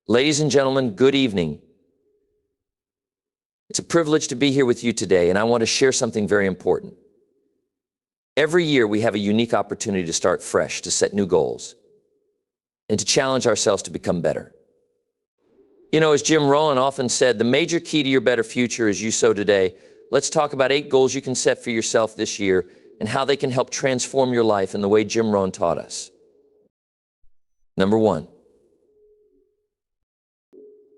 Ladies and gentlemen, good evening. It's a privilege to be here with you today, and I want to share something very important. Every year we have a unique opportunity to start fresh, to set new goals, and to challenge ourselves to become better. You know, as Jim Rohn often said, the major key to your better future is you sow today. Let's talk about 8 goals you can set for yourself this year and how they can help transform your life in the way Jim Rohn taught us. Number 1.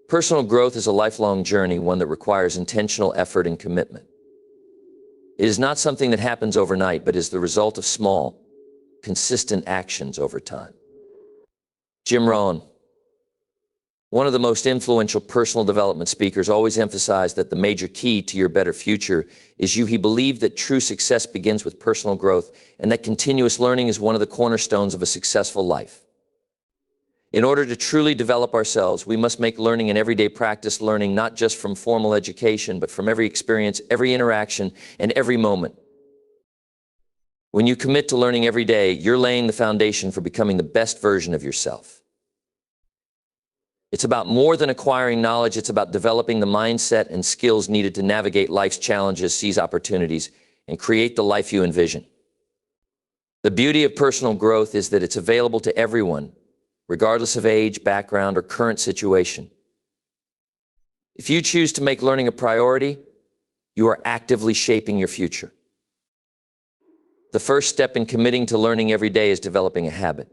Personal growth is a lifelong journey, one that requires intentional effort and commitment. It is not something that happens overnight, but is the result of small, consistent actions over time. Jim Rohn, one of the most influential personal development speakers, always emphasized that the major key to your better future is you. He believed that true success begins with personal growth and that continuous learning is one of the cornerstones of a successful life. In order to truly develop ourselves, we must make learning an everyday practice, learning not just from formal education, but from every experience, every interaction, and every moment. When you commit to learning every day, you're laying the foundation for becoming the best version of yourself. It's about more than acquiring knowledge, it's about developing the mindset and skills needed to navigate life's challenges, seize opportunities, and create the life you envision. The beauty of personal growth is that it's available to everyone, regardless of age, background, or current situation. If you choose to make learning a priority, you are actively shaping your future. The first step in committing to learning every day is developing a habit.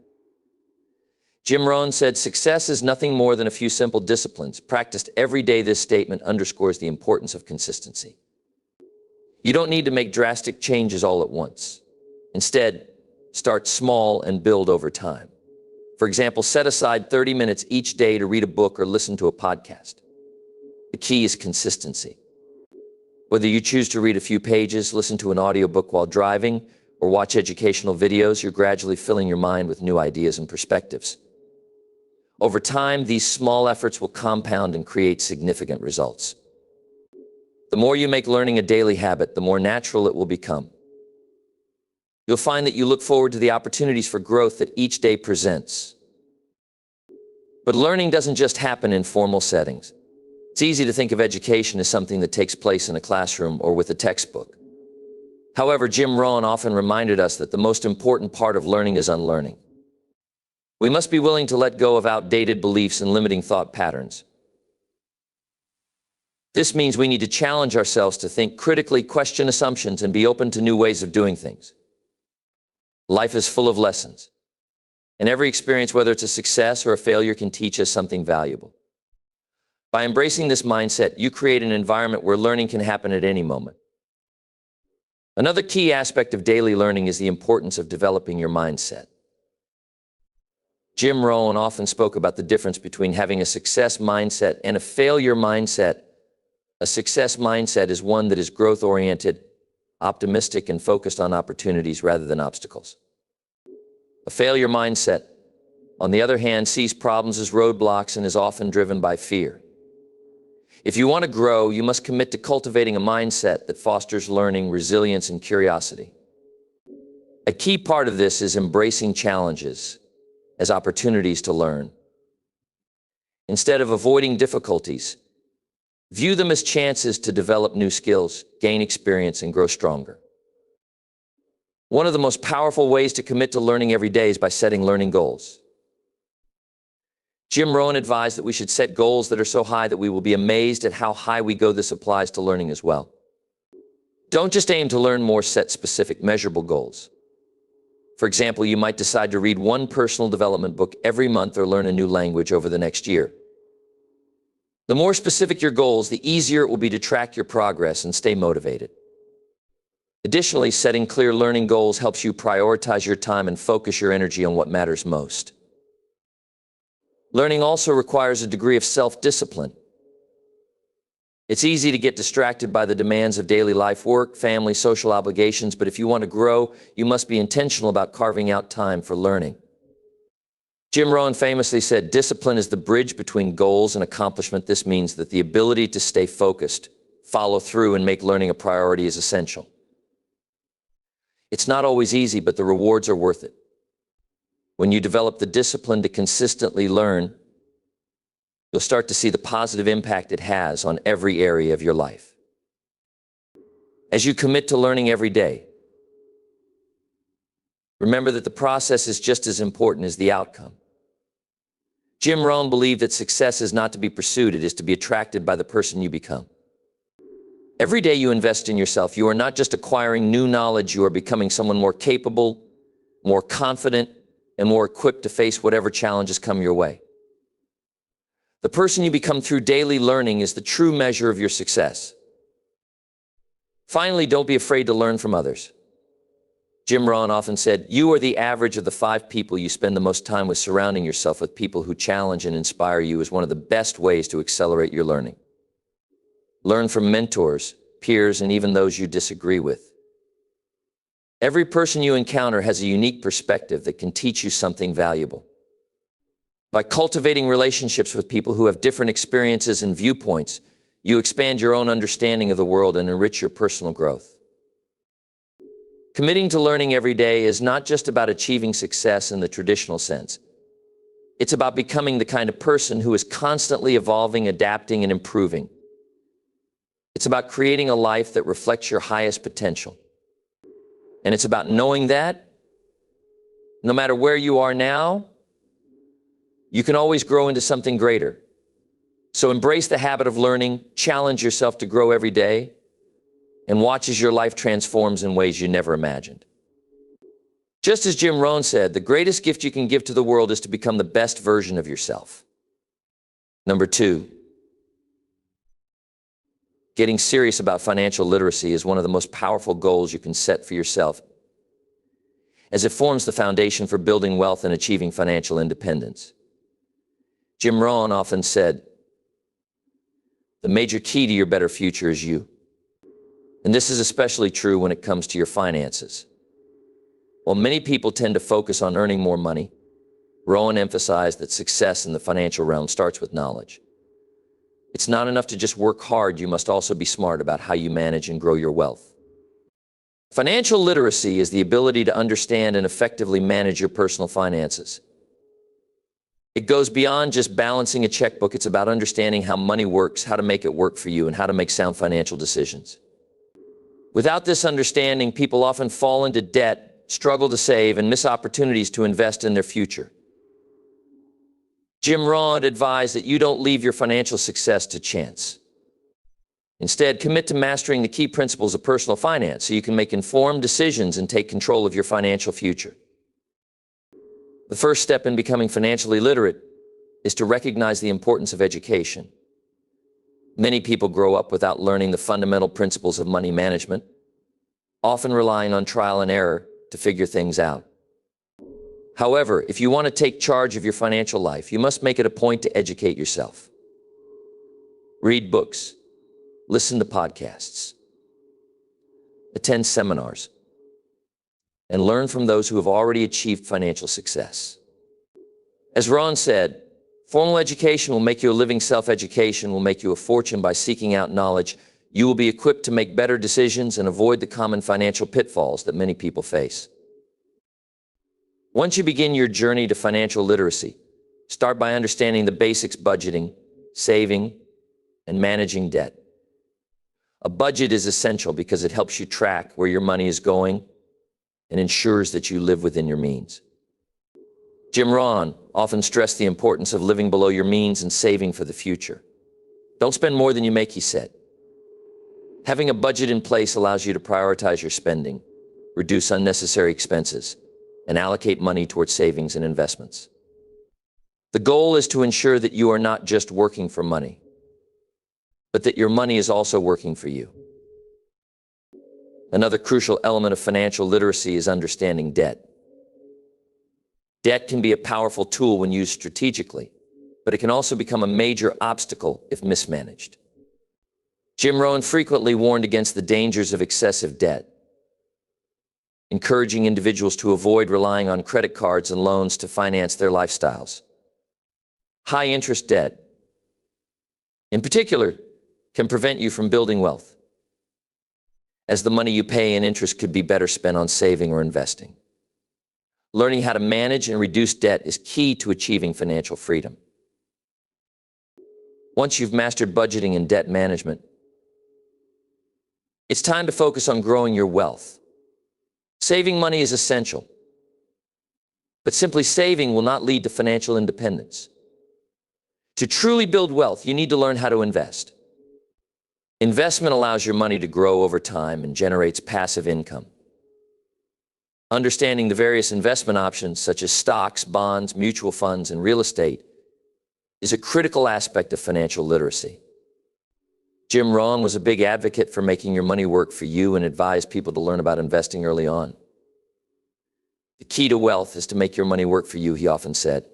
Jim Rohn said, "Success is nothing more than a few simple disciplines practiced every day." This statement underscores the importance of consistency. You don't need to make drastic changes all at once. Instead, start small and build over time. For example, set aside 30 minutes each day to read a book or listen to a podcast. The key is consistency. Whether you choose to read a few pages, listen to an audiobook while driving, or watch educational videos, you're gradually filling your mind with new ideas and perspectives. Over time, these small efforts will compound and create significant results. The more you make learning a daily habit, the more natural it will become. You'll find that you look forward to the opportunities for growth that each day presents. But learning doesn't just happen in formal settings. It's easy to think of education as something that takes place in a classroom or with a textbook. However, Jim Rohn often reminded us that the most important part of learning is unlearning. We must be willing to let go of outdated beliefs and limiting thought patterns. This means we need to challenge ourselves to think critically, question assumptions, and be open to new ways of doing things. Life is full of lessons, and every experience, whether it's a success or a failure, can teach us something valuable. By embracing this mindset, you create an environment where learning can happen at any moment. Another key aspect of daily learning is the importance of developing your mindset. Jim Rohn often spoke about the difference between having a success mindset and a failure mindset. A success mindset is one that is growth-oriented, optimistic, and focused on opportunities rather than obstacles. A failure mindset, on the other hand, sees problems as roadblocks and is often driven by fear. If you want to grow, you must commit to cultivating a mindset that fosters learning, resilience, and curiosity. A key part of this is embracing challenges as opportunities to learn. Instead of avoiding difficulties, view them as chances to develop new skills, gain experience, and grow stronger. One of the most powerful ways to commit to learning every day is by setting learning goals. Jim Rohn advised that we should set goals that are so high that we will be amazed at how high we go. This applies to learning as well. Don't just aim to learn more, set specific, measurable goals. For example, you might decide to read one personal development book every month or learn a new language over the next year. The more specific your goals, the easier it will be to track your progress and stay motivated. Additionally, setting clear learning goals helps you prioritize your time and focus your energy on what matters most. Learning also requires a degree of self-discipline. It's easy to get distracted by the demands of daily life, work, family, social obligations, but if you want to grow, you must be intentional about carving out time for learning. Jim Rohn famously said, "Discipline is the bridge between goals and accomplishment." This means that the ability to stay focused, follow through, and make learning a priority is essential. It's not always easy, but the rewards are worth it. When you develop the discipline to consistently learn, you'll start to see the positive impact it has on every area of your life. As you commit to learning every day, remember that the process is just as important as the outcome. Jim Rohn believed that success is not to be pursued, it is to be attracted by the person you become. Every day you invest in yourself, you are not just acquiring new knowledge, you are becoming someone more capable, more confident, and more equipped to face whatever challenges come your way. The person you become through daily learning is the true measure of your success. Finally, don't be afraid to learn from others. Jim Rohn often said, "You are the average of the 5 people you spend the most time with." Surrounding yourself with people who challenge and inspire you is one of the best ways to accelerate your learning. Learn from mentors, peers, and even those you disagree with. Every person you encounter has a unique perspective that can teach you something valuable. By cultivating relationships with people who have different experiences and viewpoints, you expand your own understanding of the world and enrich your personal growth. Committing to learning every day is not just about achieving success in the traditional sense. It's about becoming the kind of person who is constantly evolving, adapting, and improving. It's about creating a life that reflects your highest potential. And it's about knowing that, no matter where you are now, you can always grow into something greater. So embrace the habit of learning, challenge yourself to grow every day, and watch as your life transforms in ways you never imagined. Just as Jim Rohn said, the greatest gift you can give to the world is to become the best version of yourself. Number 2, getting serious about financial literacy is one of the most powerful goals you can set for yourself, as it forms the foundation for building wealth and achieving financial independence. Jim Rohn often said, "The major key to your better future is you." And this is especially true when it comes to your finances. While many people tend to focus on earning more money, Rohn emphasized that success in the financial realm starts with knowledge. It's not enough to just work hard, you must also be smart about how you manage and grow your wealth. Financial literacy is the ability to understand and effectively manage your personal finances. It goes beyond just balancing a checkbook. It's about understanding how money works, how to make it work for you, and how to make sound financial decisions. Without this understanding, people often fall into debt, struggle to save, and miss opportunities to invest in their future. Jim Rohn advised that you don't leave your financial success to chance. Instead, commit to mastering the key principles of personal finance so you can make informed decisions and take control of your financial future. The first step in becoming financially literate is to recognize the importance of education. Many people grow up without learning the fundamental principles of money management, often relying on trial and error to figure things out. However, if you want to take charge of your financial life, you must make it a point to educate yourself. Read books, listen to podcasts, attend seminars, and learn from those who have already achieved financial success. As Ron said, formal education will make you a living. Self-education will make you a fortune. By seeking out knowledge, you will be equipped to make better decisions and avoid the common financial pitfalls that many people face. Once you begin your journey to financial literacy, start by understanding the basics: budgeting, saving, and managing debt. A budget is essential because it helps you track where your money is going and ensures that you live within your means. Jim Rohn often stressed the importance of living below your means and saving for the future. Don't spend more than you make, he said. Having a budget in place allows you to prioritize your spending, reduce unnecessary expenses, and allocate money towards savings and investments. The goal is to ensure that you are not just working for money, but that your money is also working for you. Another crucial element of financial literacy is understanding debt. Debt can be a powerful tool when used strategically, but it can also become a major obstacle if mismanaged. Jim Rohn frequently warned against the dangers of excessive debt, encouraging individuals to avoid relying on credit cards and loans to finance their lifestyles. High-interest debt, in particular, can prevent you from building wealth, as the money you pay in interest could be better spent on saving or investing. Learning how to manage and reduce debt is key to achieving financial freedom. Once you've mastered budgeting and debt management, it's time to focus on growing your wealth. Saving money is essential, but simply saving will not lead to financial independence. To truly build wealth, you need to learn how to invest. Investment allows your money to grow over time and generates passive income. Understanding the various investment options, such as stocks, bonds, mutual funds, and real estate, is a critical aspect of financial literacy. Jim Rohn was a big advocate for making your money work for you and advised people to learn about investing early on. The key to wealth is to make your money work for you, he often said.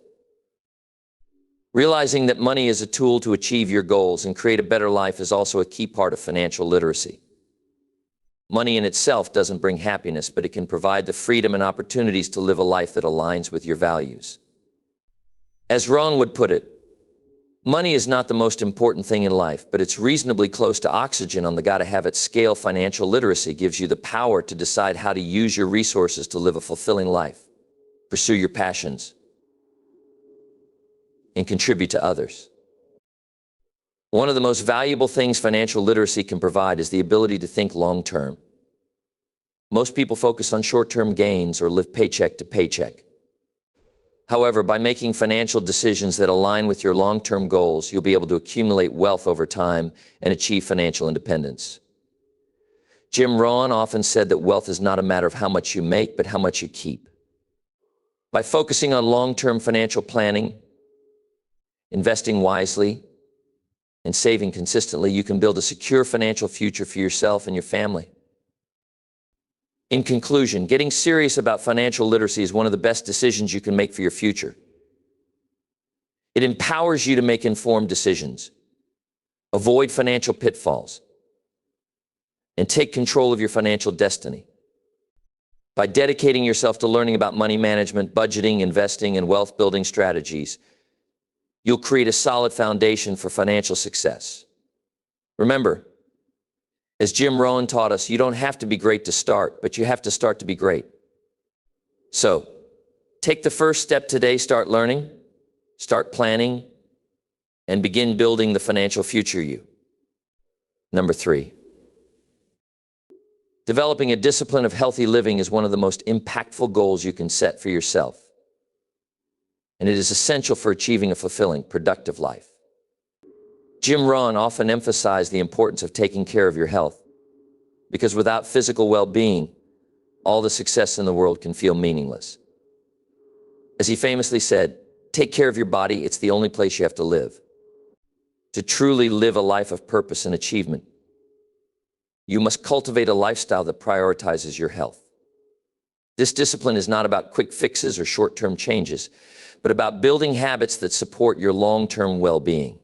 Realizing that money is a tool to achieve your goals and create a better life is also a key part of financial literacy. Money in itself doesn't bring happiness, but it can provide the freedom and opportunities to live a life that aligns with your values. As Rohn would put it, money is not the most important thing in life, but it's reasonably close to oxygen on the gotta-have-it scale. Financial literacy gives you the power to decide how to use your resources to live a fulfilling life, pursue your passions, and contribute to others. One of the most valuable things financial literacy can provide is the ability to think long-term. Most people focus on short-term gains or live paycheck to paycheck. However, by making financial decisions that align with your long-term goals, you'll be able to accumulate wealth over time and achieve financial independence. Jim Rohn often said that wealth is not a matter of how much you make, but how much you keep. By focusing on long-term financial planning, investing wisely, and saving consistently, you can build a secure financial future for yourself and your family. In conclusion, getting serious about financial literacy is one of the best decisions you can make for your future. It empowers you to make informed decisions, avoid financial pitfalls, and take control of your financial destiny. By dedicating yourself to learning about money management, budgeting, investing, and wealth-building strategies, you'll create a solid foundation for financial success. Remember, as Jim Rohn taught us, you don't have to be great to start, but you have to start to be great. So, take the first step today, start learning, start planning, and begin building the financial future you. Number 3. Developing a discipline of healthy living is one of the most impactful goals you can set for yourself. And it is essential for achieving a fulfilling, productive life. Jim Rohn often emphasized the importance of taking care of your health, because without physical well-being, all the success in the world can feel meaningless. As he famously said, take care of your body, it's the only place you have to live. To truly live a life of purpose and achievement, you must cultivate a lifestyle that prioritizes your health. This discipline is not about quick fixes or short-term changes, but about building habits that support your long-term well-being.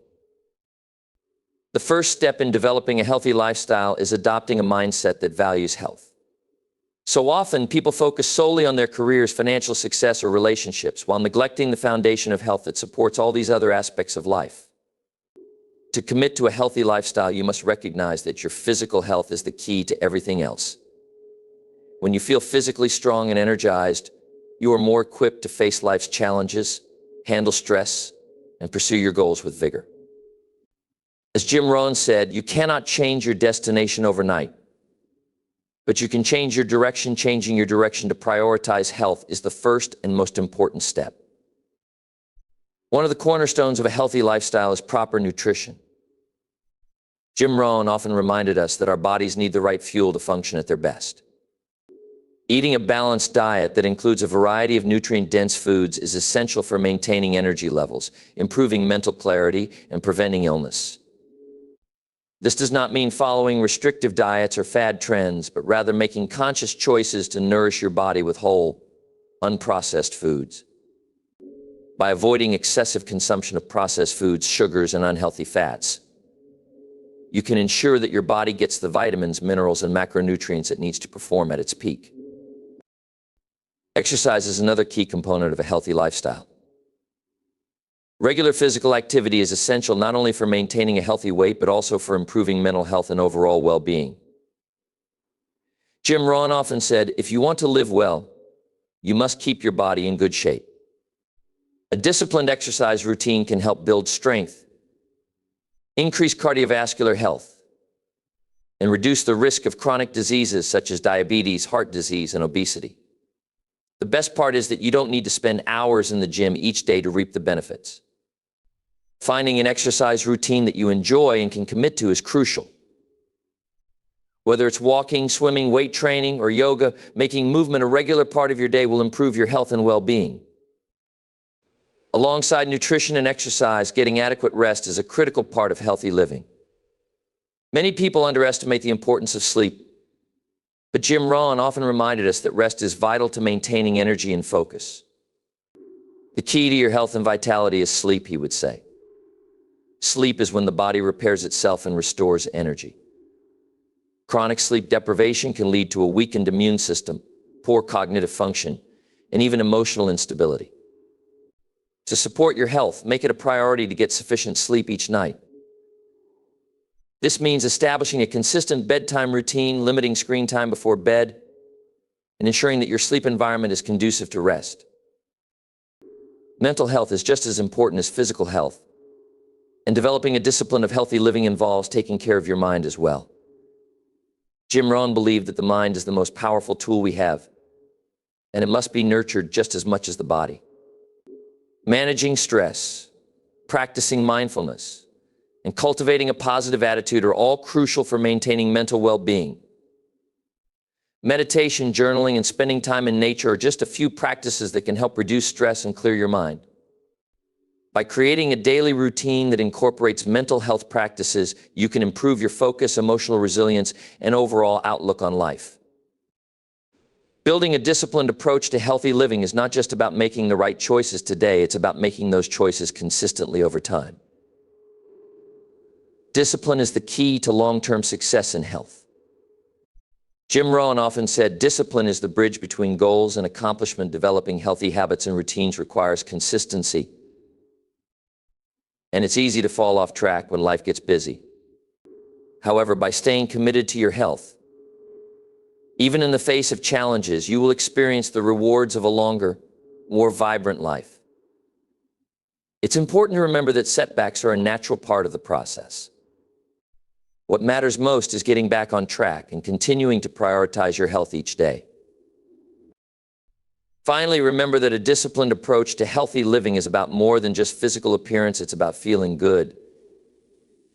The first step in developing a healthy lifestyle is adopting a mindset that values health. So often, people focus solely on their careers, financial success, or relationships, while neglecting the foundation of health that supports all these other aspects of life. To commit to a healthy lifestyle, you must recognize that your physical health is the key to everything else. When you feel physically strong and energized, you are more equipped to face life's challenges, handle stress, and pursue your goals with vigor. As Jim Rohn said, you cannot change your destination overnight, but you can change your direction. Changing your direction to prioritize health is the first and most important step. One of the cornerstones of a healthy lifestyle is proper nutrition. Jim Rohn often reminded us that our bodies need the right fuel to function at their best. Eating a balanced diet that includes a variety of nutrient-dense foods is essential for maintaining energy levels, improving mental clarity, and preventing illness. This does not mean following restrictive diets or fad trends, but rather making conscious choices to nourish your body with whole, unprocessed foods. By avoiding excessive consumption of processed foods, sugars, and unhealthy fats, you can ensure that your body gets the vitamins, minerals, and macronutrients it needs to perform at its peak. Exercise is another key component of a healthy lifestyle. Regular physical activity is essential not only for maintaining a healthy weight, but also for improving mental health and overall well-being. Jim Rohn often said, if you want to live well, you must keep your body in good shape. A disciplined exercise routine can help build strength, increase cardiovascular health, and reduce the risk of chronic diseases such as diabetes, heart disease, and obesity. The best part is that you don't need to spend hours in the gym each day to reap the benefits. Finding an exercise routine that you enjoy and can commit to is crucial. Whether it's walking, swimming, weight training, or yoga, making movement a regular part of your day will improve your health and well-being. Alongside nutrition and exercise, getting adequate rest is a critical part of healthy living. Many people underestimate the importance of sleep, but Jim Rohn often reminded us that rest is vital to maintaining energy and focus. The key to your health and vitality is sleep, he would say. Sleep is when the body repairs itself and restores energy. Chronic sleep deprivation can lead to a weakened immune system, poor cognitive function, and even emotional instability. To support your health, make it a priority to get sufficient sleep each night. This means establishing a consistent bedtime routine, limiting screen time before bed, and ensuring that your sleep environment is conducive to rest. Mental health is just as important as physical health, and developing a discipline of healthy living involves taking care of your mind as well. Jim Rohn believed that the mind is the most powerful tool we have, and it must be nurtured just as much as the body. Managing stress, practicing mindfulness, and cultivating a positive attitude are all crucial for maintaining mental well-being. Meditation, journaling, and spending time in nature are just a few practices that can help reduce stress and clear your mind. By creating a daily routine that incorporates mental health practices, you can improve your focus, emotional resilience, and overall outlook on life. Building a disciplined approach to healthy living is not just about making the right choices today, it's about making those choices consistently over time. Discipline is the key to long-term success in health. Jim Rohn often said, discipline is the bridge between goals and accomplishment. Developing healthy habits and routines requires consistency, and it's easy to fall off track when life gets busy. However, by staying committed to your health, even in the face of challenges, you will experience the rewards of a longer, more vibrant life. It's important to remember that setbacks are a natural part of the process. What matters most is getting back on track and continuing to prioritize your health each day. Finally, remember that a disciplined approach to healthy living is about more than just physical appearance. It's about feeling good,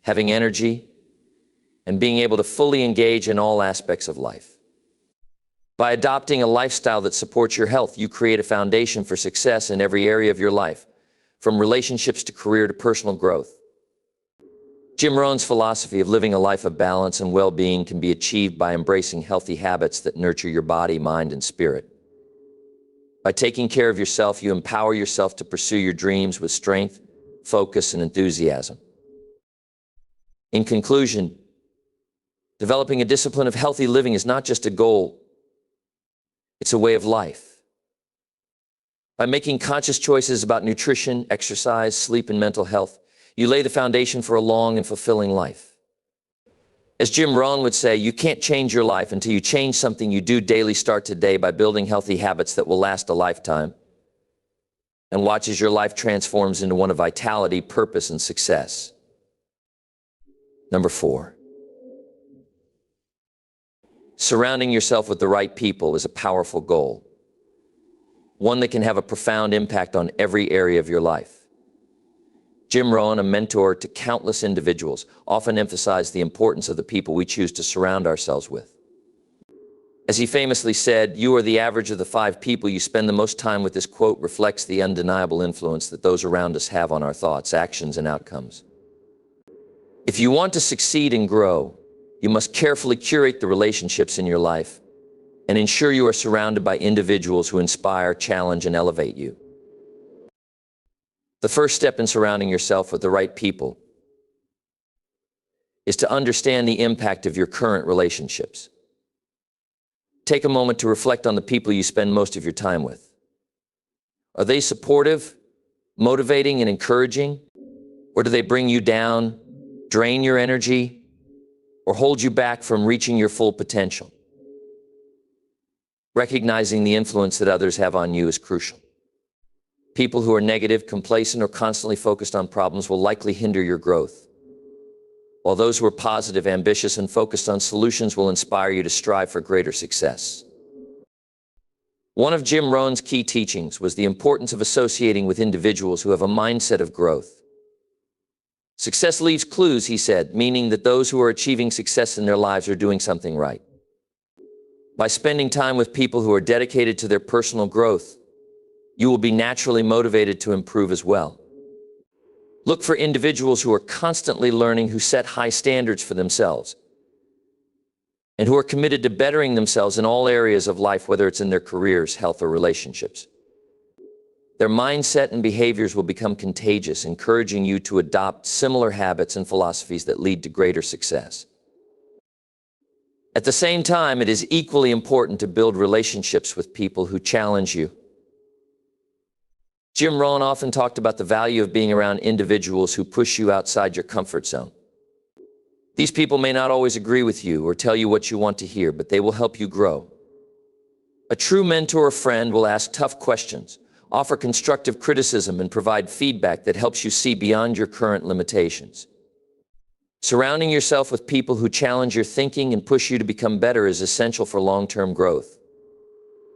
having energy, and being able to fully engage in all aspects of life. By adopting a lifestyle that supports your health, you create a foundation for success in every area of your life, from relationships to career to personal growth. Jim Rohn's philosophy of living a life of balance and well-being can be achieved by embracing healthy habits that nurture your body, mind, and spirit. By taking care of yourself, you empower yourself to pursue your dreams with strength, focus, and enthusiasm. In conclusion, developing a discipline of healthy living is not just a goal, it's a way of life. By making conscious choices about nutrition, exercise, sleep, and mental health, you lay the foundation for a long and fulfilling life. As Jim Rohn would say, you can't change your life until you change something you do daily. Start today by building healthy habits that will last a lifetime, and watch as your life transforms into one of vitality, purpose, and success. Number 4. Surrounding yourself with the right people is a powerful goal, one that can have a profound impact on every area of your life. Jim Rohn, a mentor to countless individuals, often emphasized the importance of the people we choose to surround ourselves with. As he famously said, "You are the average of the 5 people you spend the most time with." This quote reflects the undeniable influence that those around us have on our thoughts, actions, and outcomes. If you want to succeed and grow, you must carefully curate the relationships in your life and ensure you are surrounded by individuals who inspire, challenge, and elevate you. The first step in surrounding yourself with the right people is to understand the impact of your current relationships. Take a moment to reflect on the people you spend most of your time with. Are they supportive, motivating, and encouraging? Or do they bring you down, drain your energy, or hold you back from reaching your full potential? Recognizing the influence that others have on you is crucial. People who are negative, complacent, or constantly focused on problems will likely hinder your growth. while those who are positive, ambitious, and focused on solutions will inspire you to strive for greater success. One of Jim Rohn's key teachings was the importance of associating with individuals who have a mindset of growth. Success leaves clues, he said, meaning that those who are achieving success in their lives are doing something right. By spending time with people who are dedicated to their personal growth, you will be naturally motivated to improve as well. Look for individuals who are constantly learning, who set high standards for themselves, and who are committed to bettering themselves in all areas of life, whether it's in their careers, health, or relationships. Their mindset and behaviors will become contagious, encouraging you to adopt similar habits and philosophies that lead to greater success. At the same time, it is equally important to build relationships with people who challenge you. Jim Rohn often talked about the value of being around individuals who push you outside your comfort zone. These people may not always agree with you or tell you what you want to hear, but they will help you grow. A true mentor or friend will ask tough questions, offer constructive criticism, and provide feedback that helps you see beyond your current limitations. Surrounding yourself with people who challenge your thinking and push you to become better is essential for long-term growth.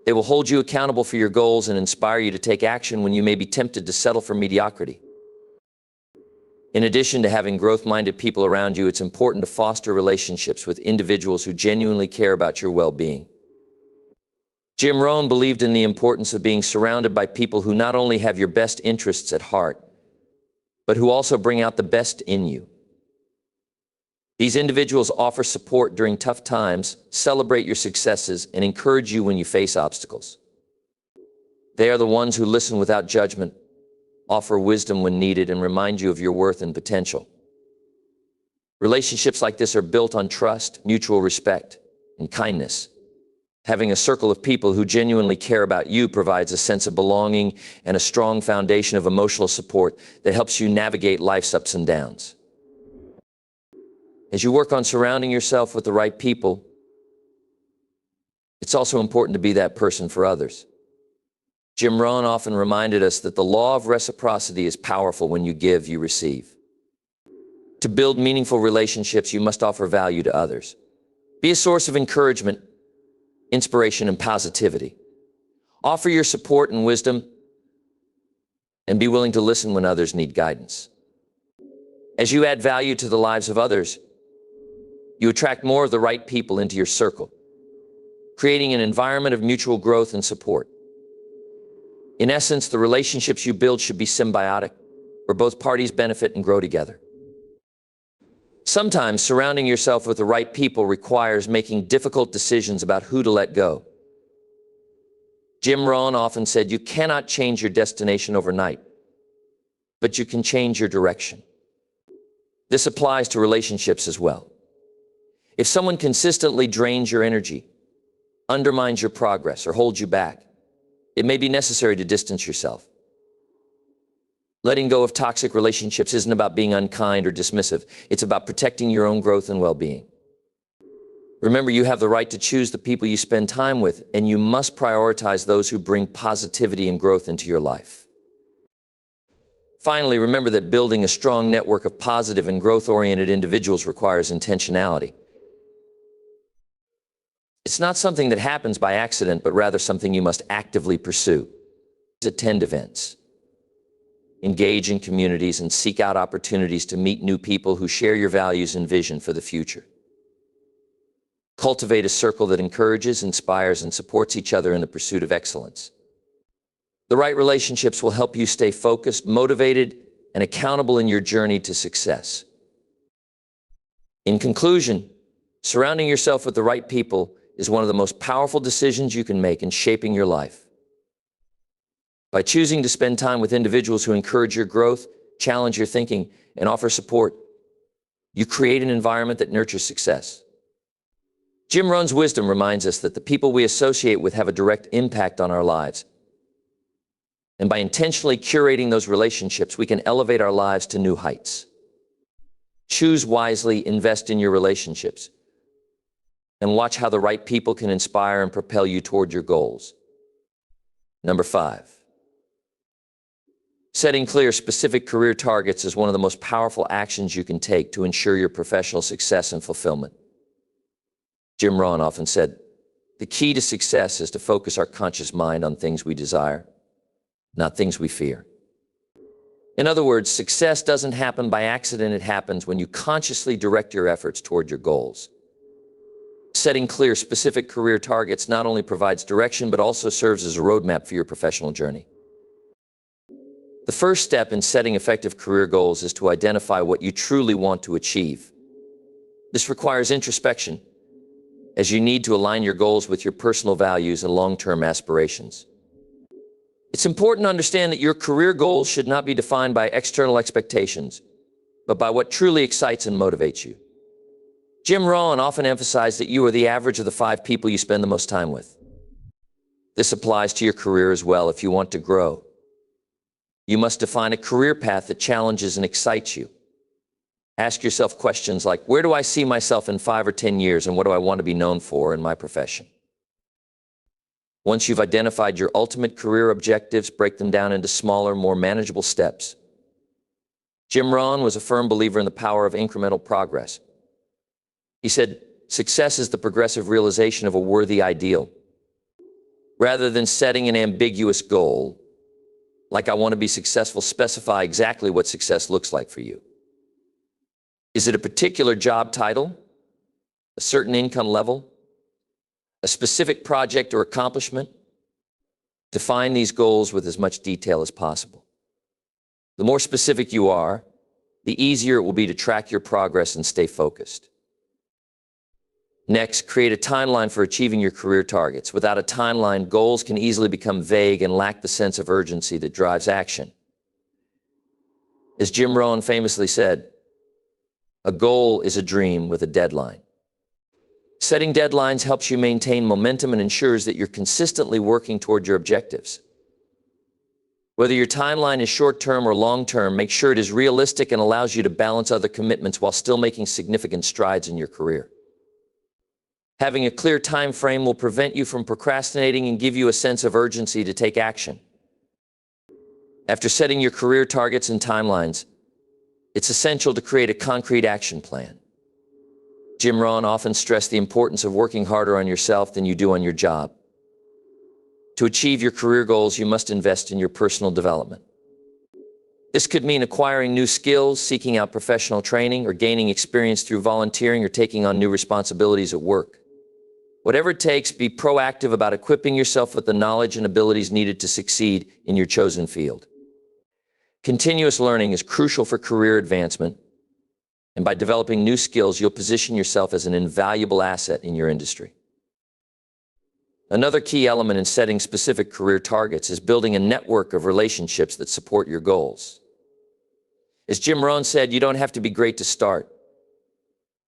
They will hold you accountable for your goals and inspire you to take action when you may be tempted to settle for mediocrity. In addition to having growth-minded people around you, it's important to foster relationships with individuals who genuinely care about your well-being. Jim Rohn believed in the importance of being surrounded by people who not only have your best interests at heart, but who also bring out the best in you. These individuals offer support during tough times, celebrate your successes, and encourage you when you face obstacles. They are the ones who listen without judgment, offer wisdom when needed, and remind you of your worth and potential. Relationships like this are built on trust, mutual respect, and kindness. Having a circle of people who genuinely care about you provides a sense of belonging and a strong foundation of emotional support that helps you navigate life's ups and downs. As you work on surrounding yourself with the right people, it's also important to be that person for others. Jim Rohn often reminded us that the law of reciprocity is powerful. When you give, you receive. To build meaningful relationships, you must offer value to others. Be a source of encouragement, inspiration, and positivity. Offer your support and wisdom, and be willing to listen when others need guidance. As you add value to the lives of others, you attract more of the right people into your circle, creating an environment of mutual growth and support. In essence, the relationships you build should be symbiotic, where both parties benefit and grow together. Sometimes surrounding yourself with the right people requires making difficult decisions about who to let go. Jim Rohn often said, "You cannot change your destination overnight, but you can change your direction." This applies to relationships as well. If someone consistently drains your energy, undermines your progress, or holds you back, it may be necessary to distance yourself. Letting go of toxic relationships isn't about being unkind or dismissive. It's about protecting your own growth and well-being. Remember, you have the right to choose the people you spend time with, and you must prioritize those who bring positivity and growth into your life. Finally, remember that building a strong network of positive and growth-oriented individuals requires intentionality. It's not something that happens by accident, but rather something you must actively pursue. Attend events, engage in communities, and seek out opportunities to meet new people who share your values and vision for the future. Cultivate a circle that encourages, inspires, and supports each other in the pursuit of excellence. The right relationships will help you stay focused, motivated, and accountable in your journey to success. In conclusion, surrounding yourself with the right people is one of the most powerful decisions you can make in shaping your life. By choosing to spend time with individuals who encourage your growth, challenge your thinking, and offer support, you create an environment that nurtures success. Jim Rohn's wisdom reminds us that the people we associate with have a direct impact on our lives. And by intentionally curating those relationships, we can elevate our lives to new heights. Choose wisely, invest in your relationships, and watch how the right people can inspire and propel you toward your goals. Number 5. Setting clear, specific career targets is one of the most powerful actions you can take to ensure your professional success and fulfillment. Jim Rohn often said, "The key to success is to focus our conscious mind on things we desire, not things we fear." In other words, success doesn't happen by accident. It happens when you consciously direct your efforts toward your goals. Setting clear, specific career targets not only provides direction, but also serves as a roadmap for your professional journey. The first step in setting effective career goals is to identify what you truly want to achieve. This requires introspection, as you need to align your goals with your personal values and long-term aspirations. It's important to understand that your career goals should not be defined by external expectations, but by what truly excites and motivates you. Jim Rohn often emphasized that you are the average of the 5 people you spend the most time with. This applies to your career as well. If you want to grow, you must define a career path that challenges and excites you. Ask yourself questions like, where do I see myself in 5 or 10 years, and what do I want to be known for in my profession? Once you've identified your ultimate career objectives, break them down into smaller, more manageable steps. Jim Rohn was a firm believer in the power of incremental progress. He said, success is the progressive realization of a worthy ideal. Rather than setting an ambiguous goal, like I want to be successful, specify exactly what success looks like for you. Is it a particular job title, a certain income level, a specific project or accomplishment? Define these goals with as much detail as possible. The more specific you are, the easier it will be to track your progress and stay focused. Next, create a timeline for achieving your career targets. Without a timeline, goals can easily become vague and lack the sense of urgency that drives action. As Jim Rohn famously said, a goal is a dream with a deadline. Setting deadlines helps you maintain momentum and ensures that you're consistently working toward your objectives. Whether your timeline is short-term or long-term, make sure it is realistic and allows you to balance other commitments while still making significant strides in your career. Having a clear time frame will prevent you from procrastinating and give you a sense of urgency to take action. After setting your career targets and timelines, it's essential to create a concrete action plan. Jim Rohn often stressed the importance of working harder on yourself than you do on your job. To achieve your career goals, you must invest in your personal development. This could mean acquiring new skills, seeking out professional training, or gaining experience through volunteering or taking on new responsibilities at work. Whatever it takes, be proactive about equipping yourself with the knowledge and abilities needed to succeed in your chosen field. Continuous learning is crucial for career advancement, and by developing new skills, you'll position yourself as an invaluable asset in your industry. Another key element in setting specific career targets is building a network of relationships that support your goals. As Jim Rohn said, you don't have to be great to start,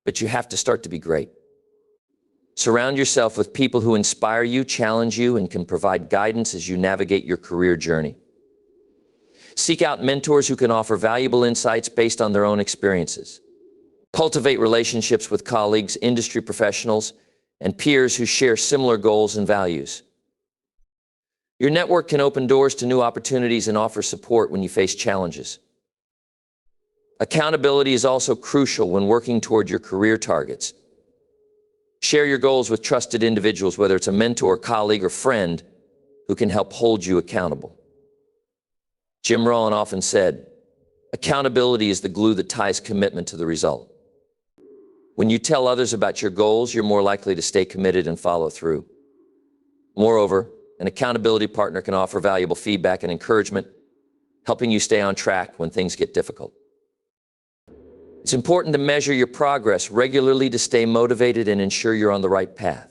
but you have to start to be great. Surround yourself with people who inspire you, challenge you, and can provide guidance as you navigate your career journey. Seek out mentors who can offer valuable insights based on their own experiences. Cultivate relationships with colleagues, industry professionals, and peers who share similar goals and values. Your network can open doors to new opportunities and offer support when you face challenges. Accountability is also crucial when working toward your career targets. Share your goals with trusted individuals, whether it's a mentor, colleague, or friend, who can help hold you accountable. Jim Rohn often said, accountability is the glue that ties commitment to the result. When you tell others about your goals, you're more likely to stay committed and follow through. Moreover, an accountability partner can offer valuable feedback and encouragement, helping you stay on track when things get difficult. It's important to measure your progress regularly to stay motivated and ensure you're on the right path.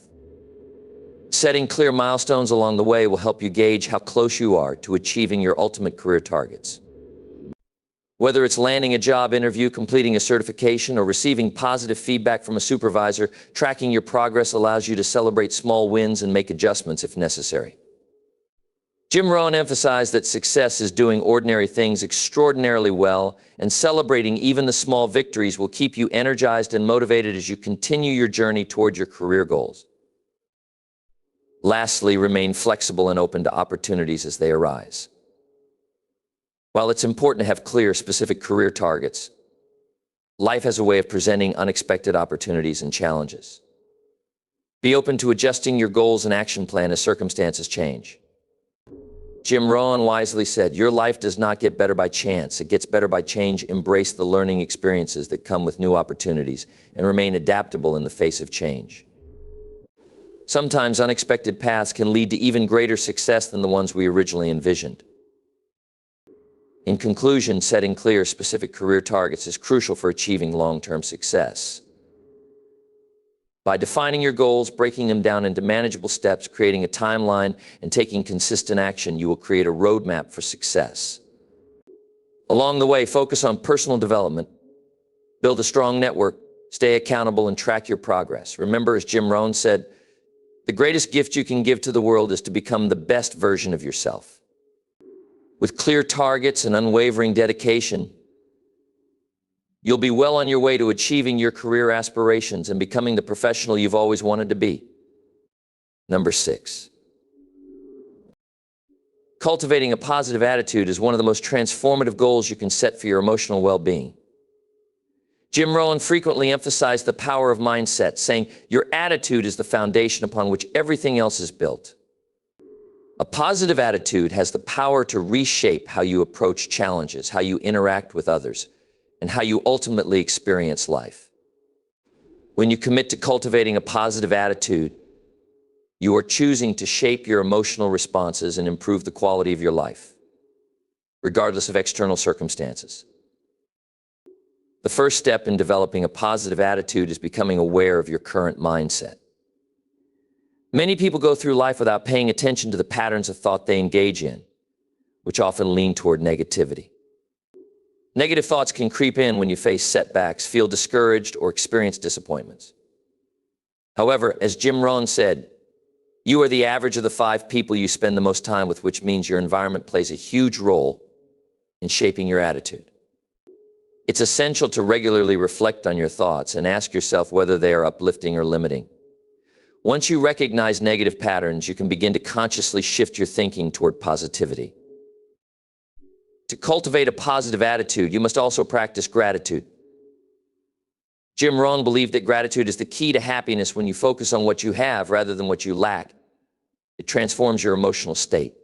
Setting clear milestones along the way will help you gauge how close you are to achieving your ultimate career targets. Whether it's landing a job interview, completing a certification, or receiving positive feedback from a supervisor, tracking your progress allows you to celebrate small wins and make adjustments if necessary. Jim Rohn emphasized that success is doing ordinary things extraordinarily well, and celebrating even the small victories will keep you energized and motivated as you continue your journey toward your career goals. Lastly, remain flexible and open to opportunities as they arise. While it's important to have clear, specific career targets, life has a way of presenting unexpected opportunities and challenges. Be open to adjusting your goals and action plan as circumstances change. Jim Rohn wisely said, "Your life does not get better by chance. It gets better by change. Embrace the learning experiences that come with new opportunities and remain adaptable in the face of change." Sometimes unexpected paths can lead to even greater success than the ones we originally envisioned. In conclusion, setting clear, specific career targets is crucial for achieving long-term success. By defining your goals, breaking them down into manageable steps, creating a timeline, and taking consistent action, you will create a roadmap for success. Along the way, focus on personal development, build a strong network, stay accountable, and track your progress. Remember, as Jim Rohn said, the greatest gift you can give to the world is to become the best version of yourself. With clear targets and unwavering dedication, you'll be well on your way to achieving your career aspirations and becoming the professional you've always wanted to be. Number 6. Cultivating a positive attitude is one of the most transformative goals you can set for your emotional well-being. Jim Rohn frequently emphasized the power of mindset, saying, "Your attitude is the foundation upon which everything else is built." A positive attitude has the power to reshape how you approach challenges, how you interact with others, and how you ultimately experience life. When you commit to cultivating a positive attitude, you are choosing to shape your emotional responses and improve the quality of your life, regardless of external circumstances. The first step in developing a positive attitude is becoming aware of your current mindset. Many people go through life without paying attention to the patterns of thought they engage in, which often lean toward negativity. Negative thoughts can creep in when you face setbacks, feel discouraged, or experience disappointments. However, as Jim Rohn said, you are the average of the 5 people you spend the most time with, which means your environment plays a huge role in shaping your attitude. It's essential to regularly reflect on your thoughts and ask yourself whether they are uplifting or limiting. Once you recognize negative patterns, you can begin to consciously shift your thinking toward positivity. To cultivate a positive attitude, you must also practice gratitude. Jim Rohn believed that gratitude is the key to happiness. When you focus on what you have rather than what you lack, it transforms your emotional state.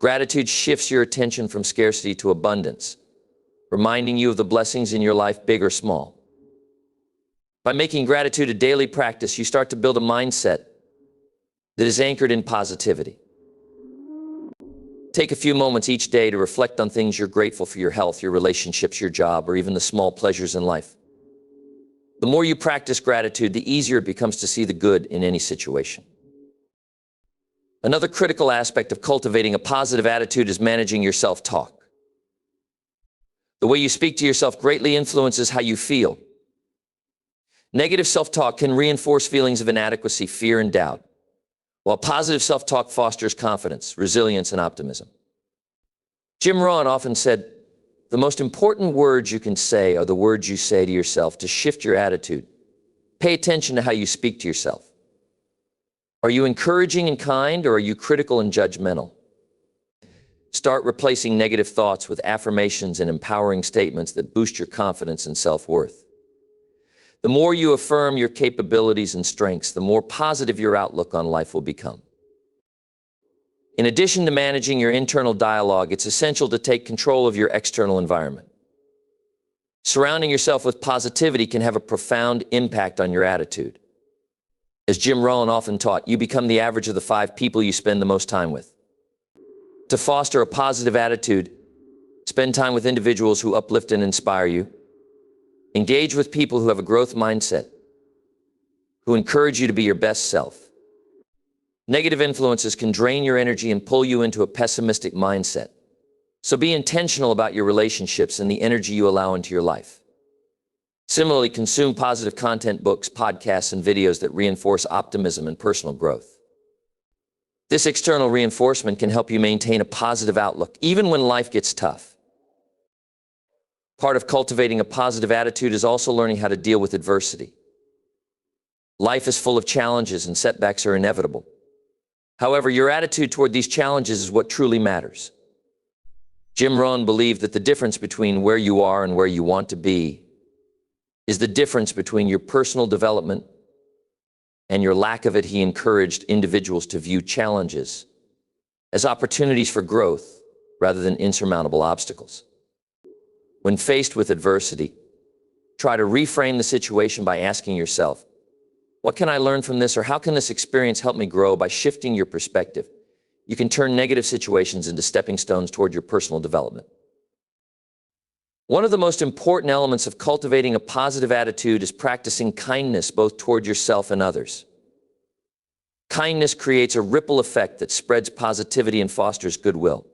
Gratitude shifts your attention from scarcity to abundance, reminding you of the blessings in your life, big or small. By making gratitude a daily practice, you start to build a mindset that is anchored in positivity. Take a few moments each day to reflect on things you're grateful for: your health, your relationships, your job, or even the small pleasures in life. The more you practice gratitude, the easier it becomes to see the good in any situation. Another critical aspect of cultivating a positive attitude is managing your self-talk. The way you speak to yourself greatly influences how you feel. Negative self-talk can reinforce feelings of inadequacy, fear, and doubt, while positive self-talk fosters confidence, resilience, and optimism. Jim Rohn often said, "The most important words you can say are the words you say to yourself to shift your attitude." Pay attention to how you speak to yourself. Are you encouraging and kind, or are you critical and judgmental? Start replacing negative thoughts with affirmations and empowering statements that boost your confidence and self-worth. The more you affirm your capabilities and strengths, the more positive your outlook on life will become. In addition to managing your internal dialogue, it's essential to take control of your external environment. Surrounding yourself with positivity can have a profound impact on your attitude. As Jim Rohn often taught, you become the average of the 5 people you spend the most time with. To foster a positive attitude, spend time with individuals who uplift and inspire you. Engage with people who have a growth mindset, who encourage you to be your best self. Negative influences can drain your energy and pull you into a pessimistic mindset. So be intentional about your relationships and the energy you allow into your life. Similarly, consume positive content, books, podcasts, and videos that reinforce optimism and personal growth. This external reinforcement can help you maintain a positive outlook, even when life gets tough. Part of cultivating a positive attitude is also learning how to deal with adversity. Life is full of challenges, and setbacks are inevitable. However, your attitude toward these challenges is what truly matters. Jim Rohn believed that the difference between where you are and where you want to be is the difference between your personal development and your lack of it. He encouraged individuals to view challenges as opportunities for growth rather than insurmountable obstacles. When faced with adversity, try to reframe the situation by asking yourself, what can I learn from this, or how can this experience help me grow? By shifting your perspective, you can turn negative situations into stepping stones toward your personal development. One of the most important elements of cultivating a positive attitude is practicing kindness both toward yourself and others. Kindness creates a ripple effect that spreads positivity and fosters goodwill.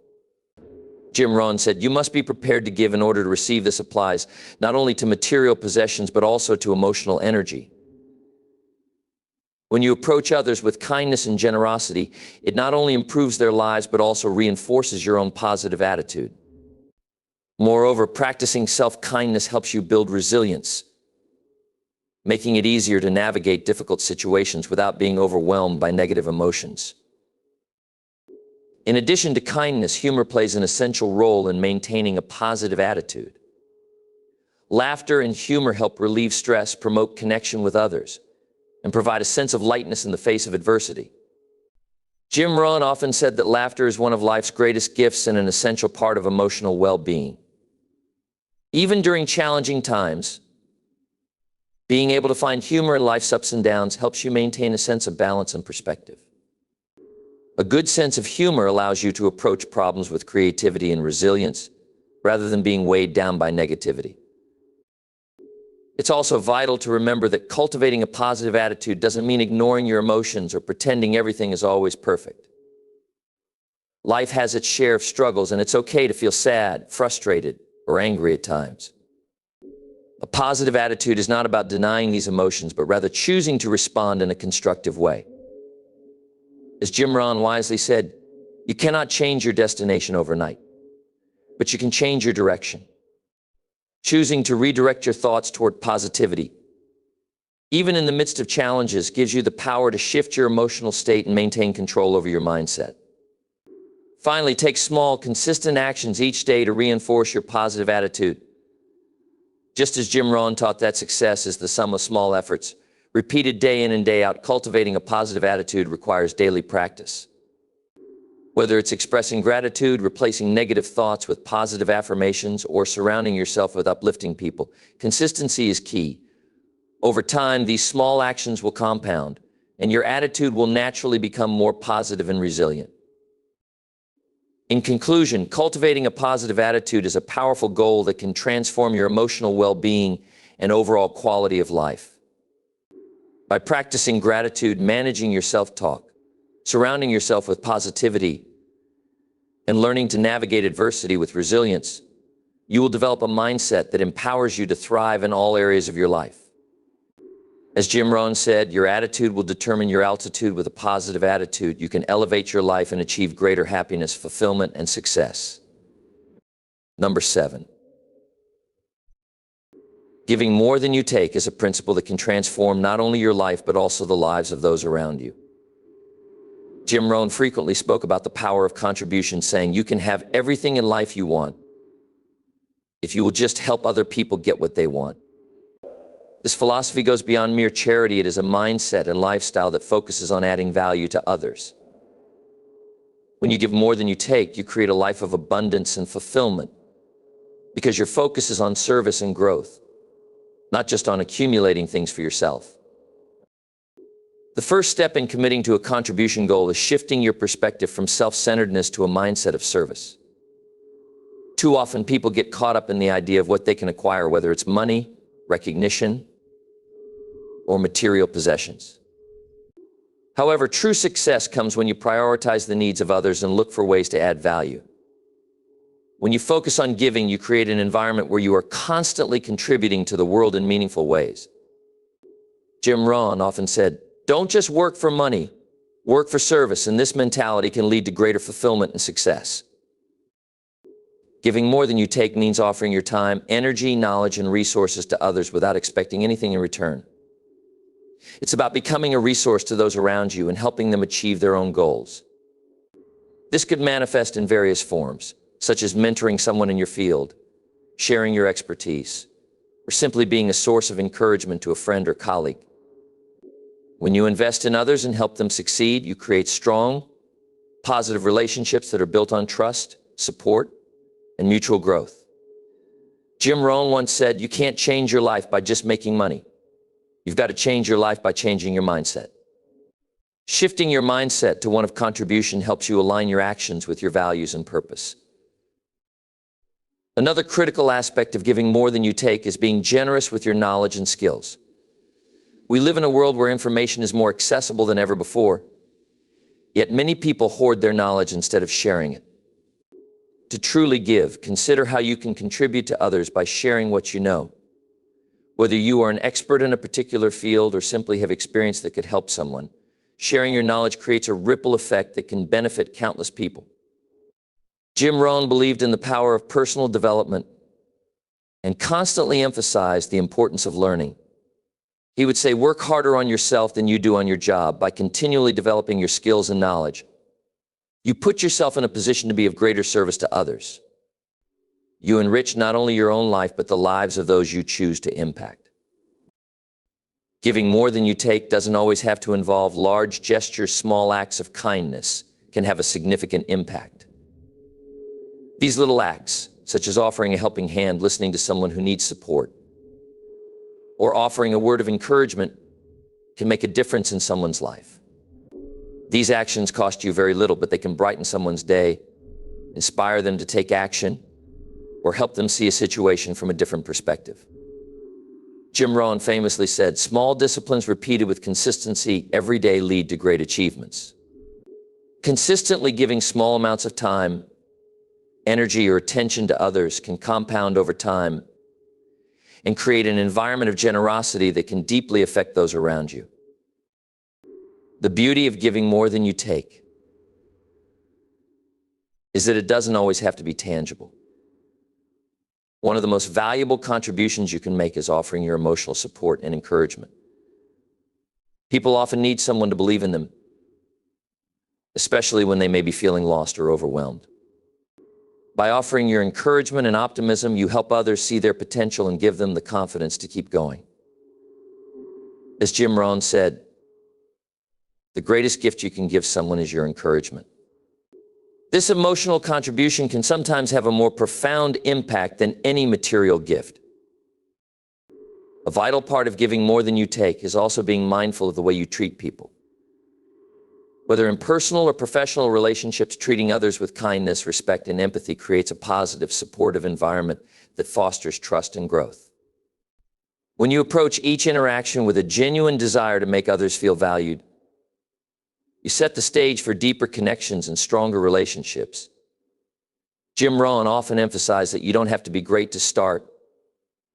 Jim Rohn said, you must be prepared to give in order to receive. This applies not only to material possessions, but also to emotional energy. When you approach others with kindness and generosity, it not only improves their lives, but also reinforces your own positive attitude. Moreover, practicing self-kindness helps you build resilience, making it easier to navigate difficult situations without being overwhelmed by negative emotions. In addition to kindness, humor plays an essential role in maintaining a positive attitude. Laughter and humor help relieve stress, promote connection with others, and provide a sense of lightness in the face of adversity. Jim Rohn often said that laughter is one of life's greatest gifts and an essential part of emotional well-being. Even during challenging times, being able to find humor in life's ups and downs helps you maintain a sense of balance and perspective. A good sense of humor allows you to approach problems with creativity and resilience, rather than being weighed down by negativity. It's also vital to remember that cultivating a positive attitude doesn't mean ignoring your emotions or pretending everything is always perfect. Life has its share of struggles, and it's okay to feel sad, frustrated, or angry at times. A positive attitude is not about denying these emotions, but rather choosing to respond in a constructive way. As Jim Rohn wisely said, you cannot change your destination overnight, but you can change your direction. Choosing to redirect your thoughts toward positivity, even in the midst of challenges, gives you the power to shift your emotional state and maintain control over your mindset. Finally, take small, consistent actions each day to reinforce your positive attitude. Just as Jim Rohn taught that success is the sum of small efforts, repeated day in and day out, cultivating a positive attitude requires daily practice. Whether it's expressing gratitude, replacing negative thoughts with positive affirmations, or surrounding yourself with uplifting people, consistency is key. Over time, these small actions will compound, and your attitude will naturally become more positive and resilient. In conclusion, cultivating a positive attitude is a powerful goal that can transform your emotional well-being and overall quality of life. By practicing gratitude, managing your self-talk, surrounding yourself with positivity, and learning to navigate adversity with resilience, you will develop a mindset that empowers you to thrive in all areas of your life. As Jim Rohn said, your attitude will determine your altitude. With a positive attitude, you can elevate your life and achieve greater happiness, fulfillment, and success. Number 7. Giving more than you take is a principle that can transform not only your life, but also the lives of those around you. Jim Rohn frequently spoke about the power of contribution, saying, you can have everything in life you want if you will just help other people get what they want. This philosophy goes beyond mere charity. It is a mindset and lifestyle that focuses on adding value to others. When you give more than you take, you create a life of abundance and fulfillment, because your focus is on service and growth, not just on accumulating things for yourself. The first step in committing to a contribution goal is shifting your perspective from self-centeredness to a mindset of service. Too often, people get caught up in the idea of what they can acquire, whether it's money, recognition, or material possessions. However, true success comes when you prioritize the needs of others and look for ways to add value. When you focus on giving, you create an environment where you are constantly contributing to the world in meaningful ways. Jim Rohn often said, don't just work for money, work for service, and this mentality can lead to greater fulfillment and success. Giving more than you take means offering your time, energy, knowledge, and resources to others without expecting anything in return. It's about becoming a resource to those around you and helping them achieve their own goals. This could manifest in various forms: such as mentoring someone in your field, sharing your expertise, or simply being a source of encouragement to a friend or colleague. When you invest in others and help them succeed, you create strong, positive relationships that are built on trust, support, and mutual growth. Jim Rohn once said, "You can't change your life by just making money. You've got to change your life by changing your mindset." Shifting your mindset to one of contribution helps you align your actions with your values and purpose. Another critical aspect of giving more than you take is being generous with your knowledge and skills. We live in a world where information is more accessible than ever before, yet many people hoard their knowledge instead of sharing it. To truly give, consider how you can contribute to others by sharing what you know. Whether you are an expert in a particular field or simply have experience that could help someone, sharing your knowledge creates a ripple effect that can benefit countless people. Jim Rohn believed in the power of personal development and constantly emphasized the importance of learning. He would say, work harder on yourself than you do on your job. By continually developing your skills and knowledge, you put yourself in a position to be of greater service to others. You enrich not only your own life, but the lives of those you choose to impact. Giving more than you take doesn't always have to involve large gestures. Small acts of kindness can have a significant impact. These little acts, such as offering a helping hand, listening to someone who needs support, or offering a word of encouragement, can make a difference in someone's life. These actions cost you very little, but they can brighten someone's day, inspire them to take action, or help them see a situation from a different perspective. Jim Rohn famously said, "Small disciplines repeated with consistency every day lead to great achievements." Consistently giving small amounts of time, energy, or attention to others can compound over time and create an environment of generosity that can deeply affect those around you. The beauty of giving more than you take is that it doesn't always have to be tangible. One of the most valuable contributions you can make is offering your emotional support and encouragement. People often need someone to believe in them, especially when they may be feeling lost or overwhelmed. By offering your encouragement and optimism, you help others see their potential and give them the confidence to keep going. As Jim Rohn said, the greatest gift you can give someone is your encouragement. This emotional contribution can sometimes have a more profound impact than any material gift. A vital part of giving more than you take is also being mindful of the way you treat people. Whether in personal or professional relationships, treating others with kindness, respect, and empathy creates a positive, supportive environment that fosters trust and growth. When you approach each interaction with a genuine desire to make others feel valued, you set the stage for deeper connections and stronger relationships. Jim Rohn often emphasized that you don't have to be great to start,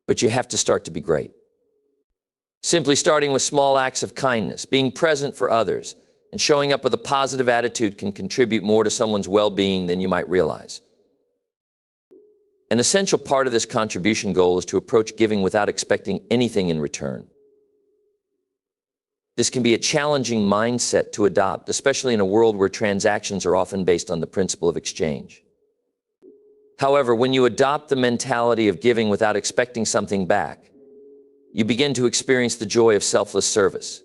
but you have to start to be great. Simply starting with small acts of kindness, being present for others, and showing up with a positive attitude can contribute more to someone's well-being than you might realize. An essential part of this contribution goal is to approach giving without expecting anything in return. This can be a challenging mindset to adopt, especially in a world where transactions are often based on the principle of exchange. However, when you adopt the mentality of giving without expecting something back, you begin to experience the joy of selfless service.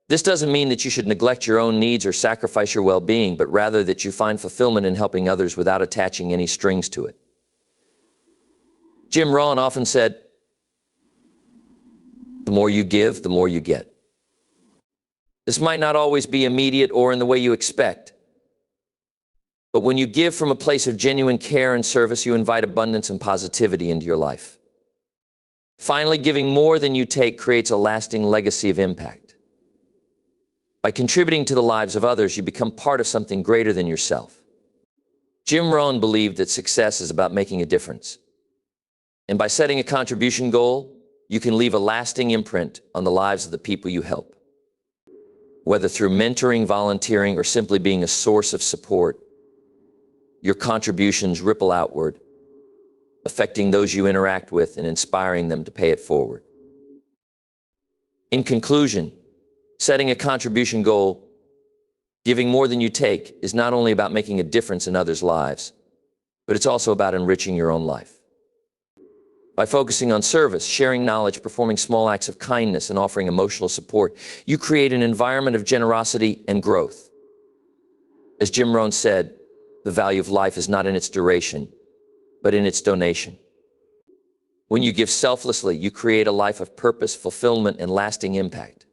This doesn't mean that you should neglect your own needs or sacrifice your well-being, but rather that you find fulfillment in helping others without attaching any strings to it. Jim Rohn often said, "The more you give, the more you get." This might not always be immediate or in the way you expect, but when you give from a place of genuine care and service, you invite abundance and positivity into your life. Finally, giving more than you take creates a lasting legacy of impact. By contributing to the lives of others, you become part of something greater than yourself. Jim Rohn believed that success is about making a difference. And by setting a contribution goal, you can leave a lasting imprint on the lives of the people you help. Whether through mentoring, volunteering, or simply being a source of support, your contributions ripple outward, affecting those you interact with and inspiring them to pay it forward. In conclusion, setting a contribution goal, giving more than you take, is not only about making a difference in others' lives, but it's also about enriching your own life. By focusing on service, sharing knowledge, performing small acts of kindness, and offering emotional support, you create an environment of generosity and growth. As Jim Rohn said, the value of life is not in its duration, but in its donation. When you give selflessly, you create a life of purpose, fulfillment, and lasting impact.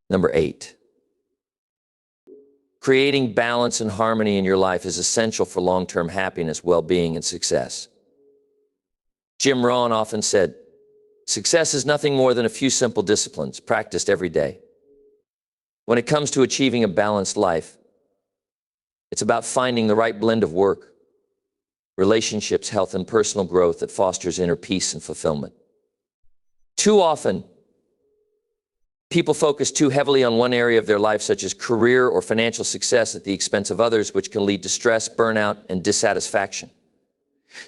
Number 8. Creating balance and harmony in your life is essential for long-term happiness, well-being, and success. Jim Rohn often said, "Success is nothing more than a few simple disciplines practiced every day." When it comes to achieving a balanced life, it's about finding the right blend of work, relationships, health, and personal growth that fosters inner peace and fulfillment. Too often, people focus too heavily on one area of their life, such as career or financial success, at the expense of others, which can lead to stress, burnout, and dissatisfaction.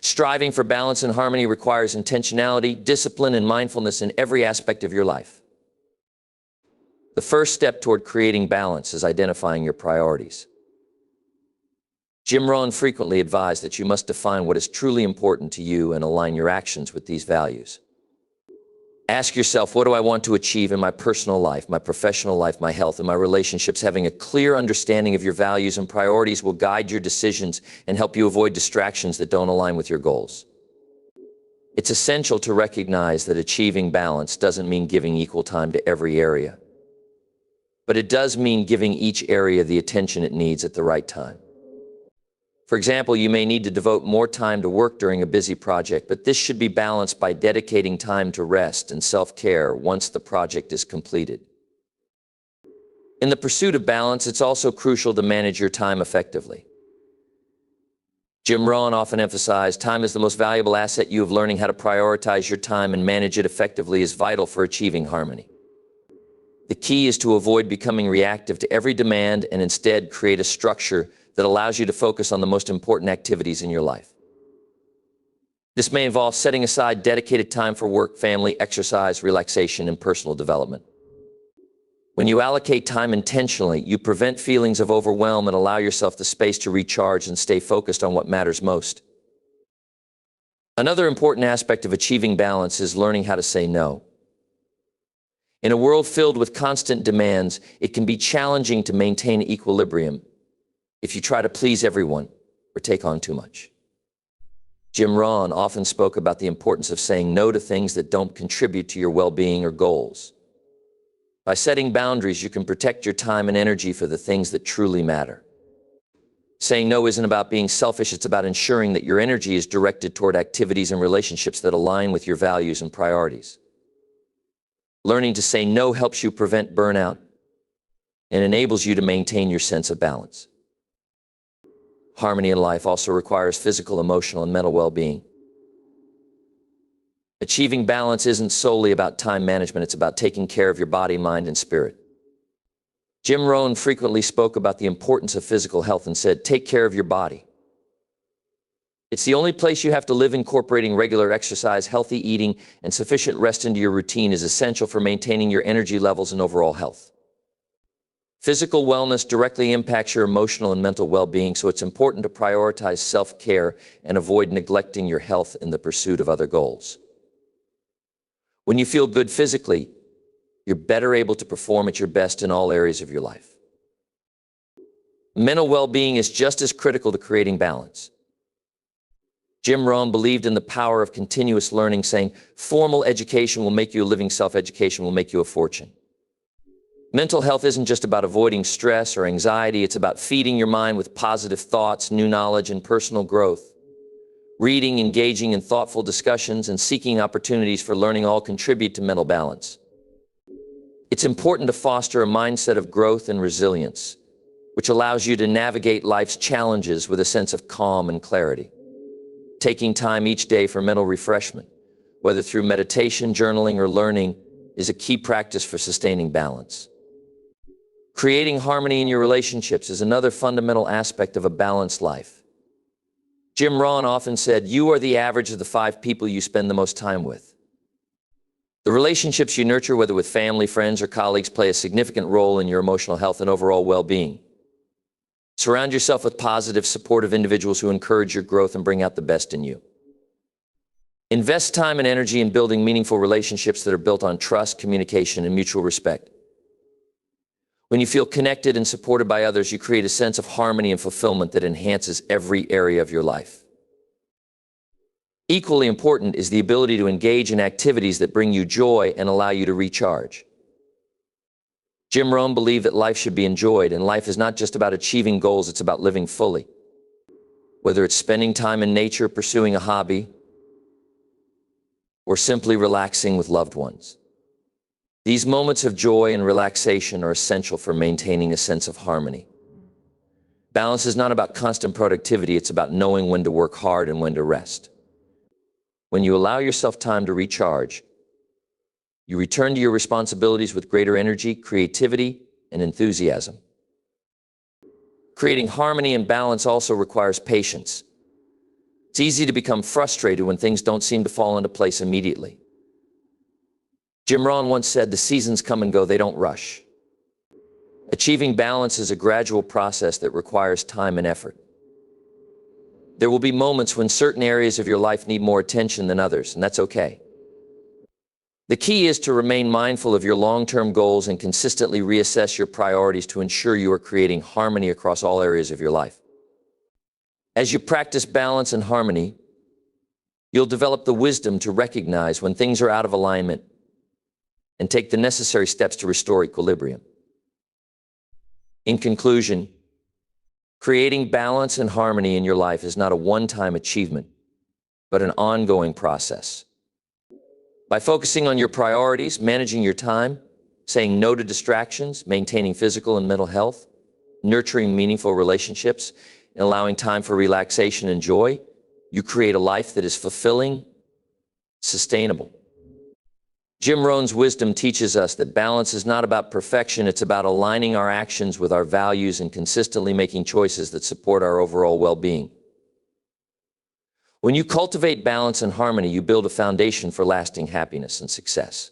Striving for balance and harmony requires intentionality, discipline, and mindfulness in every aspect of your life. The first step toward creating balance is identifying your priorities. Jim Rohn frequently advised that you must define what is truly important to you and align your actions with these values. Ask yourself, what do I want to achieve in my personal life, my professional life, my health, and my relationships? Having a clear understanding of your values and priorities will guide your decisions and help you avoid distractions that don't align with your goals. It's essential to recognize that achieving balance doesn't mean giving equal time to every area, but it does mean giving each area the attention it needs at the right time. For example, you may need to devote more time to work during a busy project, but this should be balanced by dedicating time to rest and self-care once the project is completed. In the pursuit of balance, it's also crucial to manage your time effectively. Jim Rohn often emphasized, time is the most valuable asset you have. Learning how to prioritize your time and manage it effectively is vital for achieving harmony. The key is to avoid becoming reactive to every demand and instead create a structure that allows you to focus on the most important activities in your life. This may involve setting aside dedicated time for work, family, exercise, relaxation, and personal development. When you allocate time intentionally, you prevent feelings of overwhelm and allow yourself the space to recharge and stay focused on what matters most. Another important aspect of achieving balance is learning how to say no. In a world filled with constant demands, it can be challenging to maintain equilibrium if you try to please everyone or take on too much. Jim Rohn often spoke about the importance of saying no to things that don't contribute to your well-being or goals. By setting boundaries, you can protect your time and energy for the things that truly matter. Saying no isn't about being selfish, it's about ensuring that your energy is directed toward activities and relationships that align with your values and priorities. Learning to say no helps you prevent burnout and enables you to maintain your sense of balance. Harmony in life also requires physical, emotional, and mental well-being. Achieving balance isn't solely about time management, it's about taking care of your body, mind, and spirit. Jim Rohn frequently spoke about the importance of physical health and said, take care of your body. It's the only place you have to live. Incorporating regular exercise, healthy eating, and sufficient rest into your routine is essential for maintaining your energy levels and overall health. Physical wellness directly impacts your emotional and mental well-being, so it's important to prioritize self-care and avoid neglecting your health in the pursuit of other goals. When you feel good physically, you're better able to perform at your best in all areas of your life. Mental well-being is just as critical to creating balance. Jim Rohn believed in the power of continuous learning, saying, formal education will make you a living, self-education will make you a fortune. Mental health isn't just about avoiding stress or anxiety, it's about feeding your mind with positive thoughts, new knowledge, and personal growth. Reading, engaging in thoughtful discussions, and seeking opportunities for learning all contribute to mental balance. It's important to foster a mindset of growth and resilience, which allows you to navigate life's challenges with a sense of calm and clarity. Taking time each day for mental refreshment, whether through meditation, journaling, or learning, is a key practice for sustaining balance. Creating harmony in your relationships is another fundamental aspect of a balanced life. Jim Rohn often said, you are the average of the 5 people you spend the most time with. The relationships you nurture, whether with family, friends, or colleagues, play a significant role in your emotional health and overall well-being. Surround yourself with positive, supportive individuals who encourage your growth and bring out the best in you. Invest time and energy in building meaningful relationships that are built on trust, communication, and mutual respect. When you feel connected and supported by others, you create a sense of harmony and fulfillment that enhances every area of your life. Equally important is the ability to engage in activities that bring you joy and allow you to recharge. Jim Rohn believed that life should be enjoyed, and life is not just about achieving goals, it's about living fully. Whether it's spending time in nature, pursuing a hobby, or simply relaxing with loved ones. These moments of joy and relaxation are essential for maintaining a sense of harmony. Balance is not about constant productivity, it's about knowing when to work hard and when to rest. When you allow yourself time to recharge, you return to your responsibilities with greater energy, creativity, and enthusiasm. Creating harmony and balance also requires patience. It's easy to become frustrated when things don't seem to fall into place immediately. Jim Rohn once said, "The seasons come and go, they don't rush." Achieving balance is a gradual process that requires time and effort. There will be moments when certain areas of your life need more attention than others, and that's okay. The key is to remain mindful of your long-term goals and consistently reassess your priorities to ensure you are creating harmony across all areas of your life. As you practice balance and harmony, you'll develop the wisdom to recognize when things are out of alignment and take the necessary steps to restore equilibrium. In conclusion, creating balance and harmony in your life is not a one-time achievement, but an ongoing process. By focusing on your priorities, managing your time, saying no to distractions, maintaining physical and mental health, nurturing meaningful relationships, and allowing time for relaxation and joy, you create a life that is fulfilling, sustainable. Jim Rohn's wisdom teaches us that balance is not about perfection, it's about aligning our actions with our values and consistently making choices that support our overall well-being. When you cultivate balance and harmony, you build a foundation for lasting happiness and success.